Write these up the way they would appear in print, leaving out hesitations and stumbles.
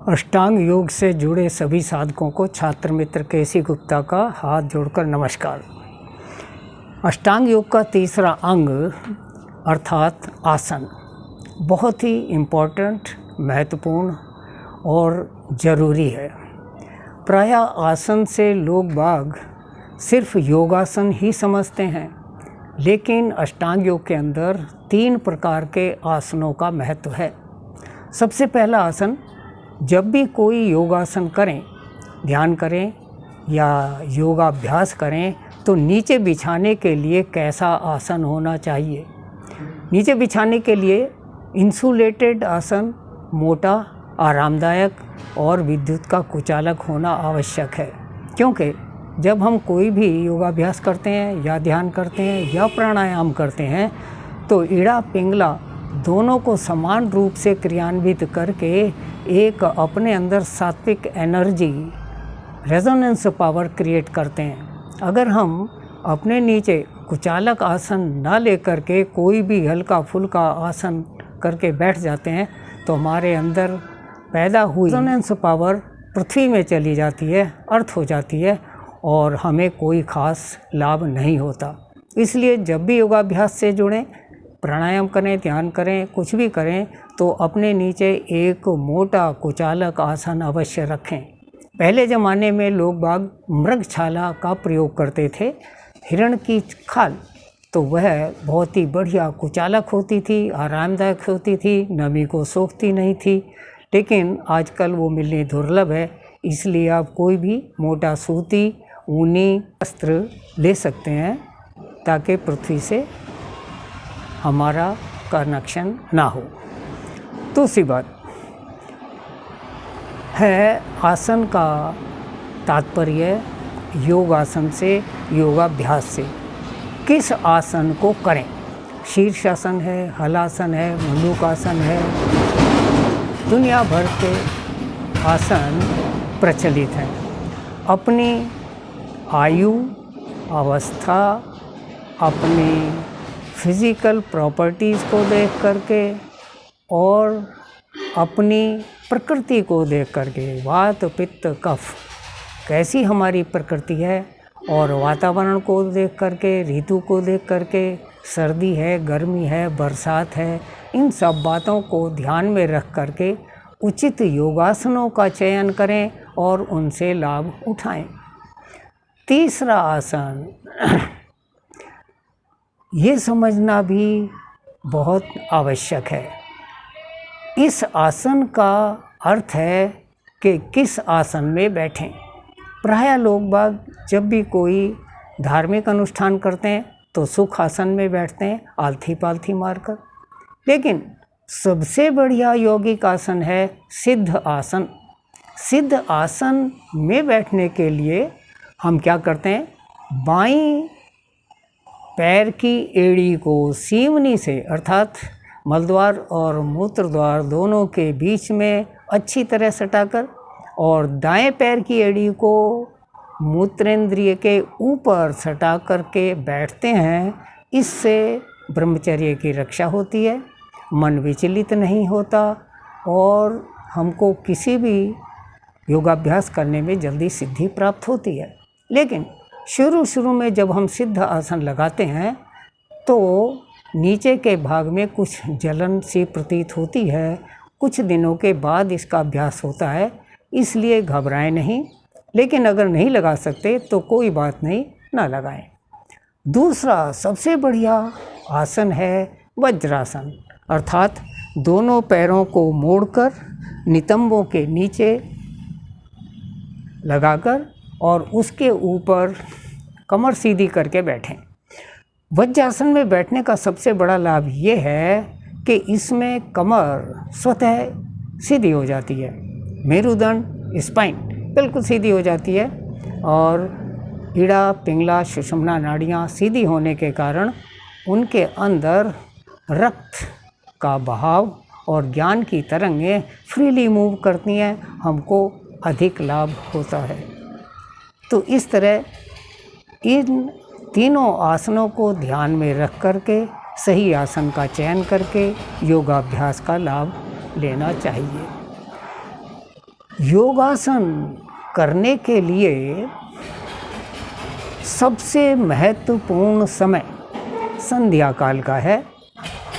अष्टांग योग से जुड़े सभी साधकों को छात्र मित्र केसी गुप्ता का हाथ जोड़कर नमस्कार। अष्टांग योग का तीसरा अंग अर्थात आसन बहुत ही इम्पोर्टेंट, महत्वपूर्ण और ज़रूरी है। प्रायः आसन से लोग बाग सिर्फ योगासन ही समझते हैं, लेकिन अष्टांग योग के अंदर 3 प्रकार के आसनों का महत्व है। सबसे पहला आसन, जब भी कोई योगासन करें, ध्यान करें या योगाभ्यास करें तो नीचे बिछाने के लिए कैसा आसन होना चाहिए। नीचे बिछाने के लिए इंसुलेटेड आसन, मोटा, आरामदायक और विद्युत का कुचालक होना आवश्यक है, क्योंकि जब हम कोई भी योगाभ्यास करते हैं या ध्यान करते हैं या प्राणायाम करते हैं तो इड़ा पिंगला दोनों को समान रूप से क्रियान्वित करके एक अपने अंदर सात्विक एनर्जी, रेजोनेंस पावर क्रिएट करते हैं। अगर हम अपने नीचे कुचालक आसन ना लेकर के कोई भी हल्का फुल्का आसन करके बैठ जाते हैं तो हमारे अंदर पैदा हुई रेजोनेंस पावर पृथ्वी में चली जाती है, अर्थ हो जाती है और हमें कोई ख़ास लाभ नहीं होता। इसलिए जब भी योगाभ्यास से जुड़ें, प्राणायाम करें, ध्यान करें, कुछ भी करें तो अपने नीचे एक मोटा कुचालक आसन अवश्य रखें। पहले ज़माने में लोग बाग मृगछाला का प्रयोग करते थे, हिरण की खाल, तो वह बहुत ही बढ़िया कुचालक होती थी, आरामदायक होती थी, नमी को सोखती नहीं थी। लेकिन आजकल वो मिलनी दुर्लभ है, इसलिए आप कोई भी मोटा सूती ऊनी वस्त्र ले सकते हैं ताकि पृथ्वी से हमारा कनेक्शन ना हो। दूसरी बात है, आसन का तात्पर्य योगासन से, योगाभ्यास से। किस आसन को करें? शीर्षासन है, हलासन है, मंडूकासन है, दुनिया भर के आसन प्रचलित हैं। अपनी आयु, अवस्था, अपनी फिज़िकल प्रॉपर्टीज़ को देख करके और अपनी प्रकृति को देख करके, वात पित्त कफ कैसी हमारी प्रकृति है और वातावरण को देख करके, ऋतु को देख करके, सर्दी है, गर्मी है, बरसात है, इन सब बातों को ध्यान में रख करके उचित योगासनों का चयन करें और उनसे लाभ उठाएं। तीसरा आसन ये समझना भी बहुत आवश्यक है। इस आसन का अर्थ है कि किस आसन में बैठें। प्रायः लोग बाग जब भी कोई धार्मिक अनुष्ठान करते हैं तो सुख आसन में बैठते हैं, आलथी पालथी मारकर। लेकिन सबसे बढ़िया यौगिक आसन है सिद्ध आसन। सिद्ध आसन में बैठने के लिए हम क्या करते हैं, बाईं पैर की एड़ी को सीवनी से अर्थात मलद्वार और मूत्र द्वार दोनों के बीच में अच्छी तरह सटाकर और दाएं पैर की एड़ी को मूत्रेंद्रिय के ऊपर सटा करके बैठते हैं। इससे ब्रह्मचर्य की रक्षा होती है, मन विचलित नहीं होता और हमको किसी भी योगाभ्यास करने में जल्दी सिद्धि प्राप्त होती है। लेकिन शुरू में जब हम सिद्ध आसन लगाते हैं तो नीचे के भाग में कुछ जलन सी प्रतीत होती है। कुछ दिनों के बाद इसका अभ्यास होता है, इसलिए घबराएं नहीं। लेकिन अगर नहीं लगा सकते तो कोई बात नहीं, ना लगाएं। दूसरा सबसे बढ़िया आसन है वज्रासन, अर्थात दोनों पैरों को मोड़कर नितंबों के नीचे लगाकर और उसके ऊपर कमर सीधी करके बैठें। वज्रासन में बैठने का सबसे बड़ा लाभ ये है कि इसमें कमर स्वतः सीधी हो जाती है, मेरुदंड स्पाइन बिल्कुल सीधी हो जाती है और इड़ा पिंगला सुषुम्ना नाड़ियाँ सीधी होने के कारण उनके अंदर रक्त का बहाव और ज्ञान की तरंगें फ्रीली मूव करती हैं, हमको अधिक लाभ होता है। तो इस तरह इन तीनों आसनों को ध्यान में रख करके सही आसन का चयन करके योगाभ्यास का लाभ लेना चाहिए। योगासन करने के लिए सबसे महत्वपूर्ण समय संध्या काल का है।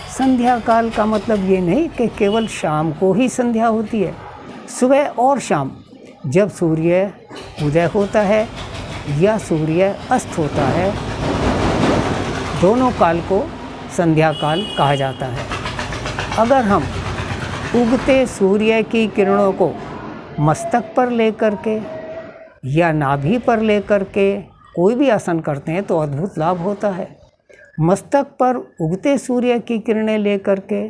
संध्या काल का मतलब ये नहीं कि केवल शाम को ही संध्या होती है। सुबह और शाम जब सूर्य उदय होता है या सूर्य अस्त होता है, दोनों काल को संध्या काल कहा जाता है। अगर हम उगते सूर्य की किरणों को मस्तक पर लेकर के या नाभि पर लेकर के कोई भी आसन करते हैं तो अद्भुत लाभ होता है। मस्तक पर उगते सूर्य की किरणें लेकर के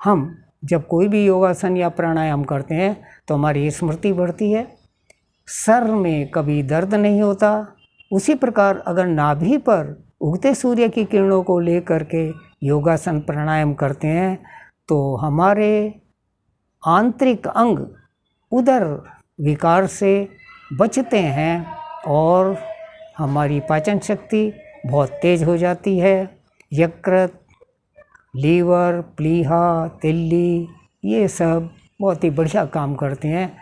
हम जब कोई भी योगासन या प्राणायाम करते हैं तो हमारी स्मृति बढ़ती है, सर में कभी दर्द नहीं होता। उसी प्रकार अगर नाभि पर उगते सूर्य की किरणों को लेकर के योगासन प्राणायाम करते हैं तो हमारे आंतरिक अंग उदर विकार से बचते हैं और हमारी पाचन शक्ति बहुत तेज हो जाती है। यकृत, लीवर, प्लीहा, तिल्ली ये सब बहुत ही बढ़िया काम करते हैं।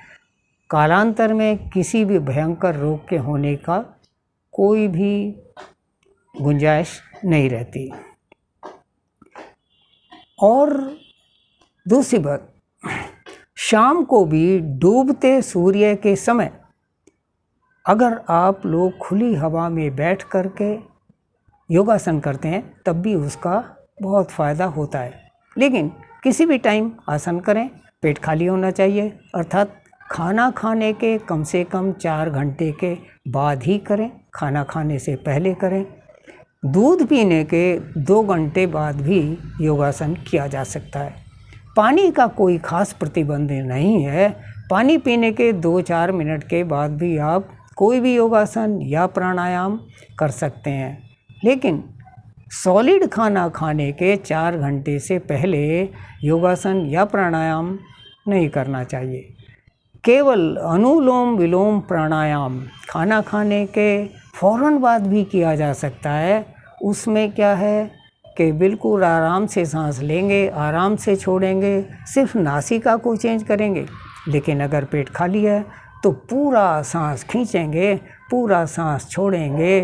कालांतर में किसी भी भयंकर रोग के होने का कोई भी गुंजाइश नहीं रहती। और दूसरी बात, शाम को भी डूबते सूर्य के समय अगर आप लोग खुली हवा में बैठ कर के योगासन करते हैं तब भी उसका बहुत फ़ायदा होता है। लेकिन किसी भी टाइम आसन करें, पेट खाली होना चाहिए, अर्थात खाना खाने के कम से कम 4 घंटे के बाद ही करें, खाना खाने से पहले करें। दूध पीने के 2 घंटे बाद भी योगासन किया जा सकता है। पानी का कोई ख़ास प्रतिबंध नहीं है। पानी पीने के 2-4 मिनट के बाद भी आप कोई भी योगासन या प्राणायाम कर सकते हैं। लेकिन सॉलिड खाना खाने के 4 घंटे से पहले योगासन या प्राणायाम नहीं करना चाहिए। केवल अनुलोम विलोम प्राणायाम खाना खाने के फ़ौरन बाद भी किया जा सकता है। उसमें क्या है कि बिल्कुल आराम से सांस लेंगे, आराम से छोड़ेंगे, सिर्फ नासिका को चेंज करेंगे। लेकिन अगर पेट खाली है तो पूरा सांस खींचेंगे, पूरा सांस छोड़ेंगे,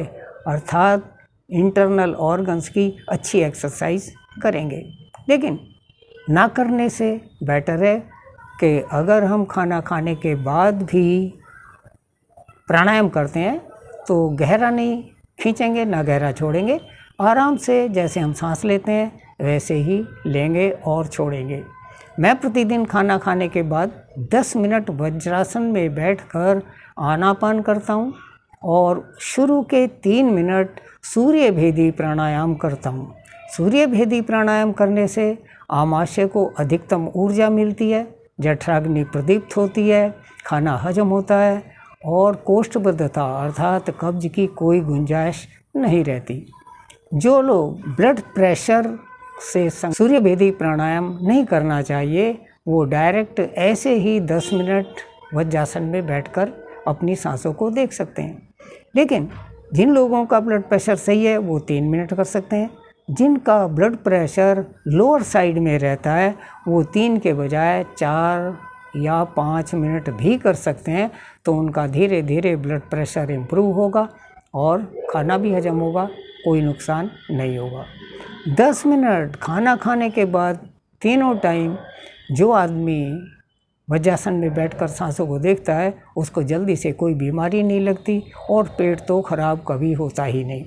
अर्थात इंटरनल ऑर्गन्स की अच्छी एक्सरसाइज करेंगे। लेकिन ना करने से बेटर है कि अगर हम खाना खाने के बाद भी प्राणायाम करते हैं तो गहरा नहीं खींचेंगे, ना गहरा छोड़ेंगे, आराम से जैसे हम सांस लेते हैं वैसे ही लेंगे और छोड़ेंगे। मैं प्रतिदिन खाना खाने के बाद 10 मिनट वज्रासन में बैठकर आनापान करता हूँ और शुरू के 3 मिनट सूर्य भेदी प्राणायाम करता हूँ। सूर्य भेदी प्राणायाम करने से आमाशय को अधिकतम ऊर्जा मिलती है, जठराग्नि प्रदीप्त होती है, खाना हजम होता है और कोष्ठबद्धता अर्थात कब्ज की कोई गुंजाइश नहीं रहती। जो लोग ब्लड प्रेशर से सूर्य भेदी प्राणायाम नहीं करना चाहिए वो डायरेक्ट ऐसे ही 10 मिनट वज्रासन में बैठकर अपनी सांसों को देख सकते हैं। लेकिन जिन लोगों का ब्लड प्रेशर सही है वो 3 मिनट कर सकते हैं। जिनका ब्लड प्रेशर लोअर साइड में रहता है वो 3 के बजाय 4 या 5 मिनट भी कर सकते हैं, तो उनका धीरे धीरे ब्लड प्रेशर इम्प्रूव होगा और खाना भी हजम होगा, कोई नुकसान नहीं होगा। 10 मिनट खाना खाने के बाद तीनों टाइम जो आदमी वज्रासन में बैठकर सांसों को देखता है उसको जल्दी से कोई बीमारी नहीं लगती और पेट तो खराब कभी होता ही नहीं।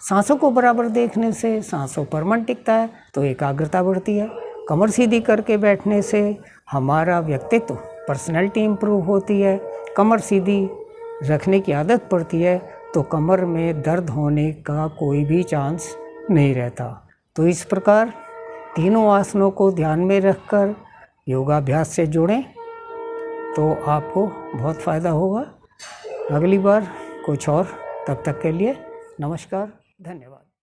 सांसों को बराबर देखने से सांसों पर मन टिकता है तो एकाग्रता बढ़ती है। कमर सीधी करके बैठने से हमारा व्यक्तित्व, पर्सनैलिटी इम्प्रूव होती है। कमर सीधी रखने की आदत पड़ती है तो कमर में दर्द होने का कोई भी चांस नहीं रहता। तो इस प्रकार तीनों आसनों को ध्यान में रखकर योगाभ्यास से जुड़ें तो आपको बहुत फ़ायदा होगा। अगली बार कुछ और, तब तक के लिए नमस्कार, धन्यवाद।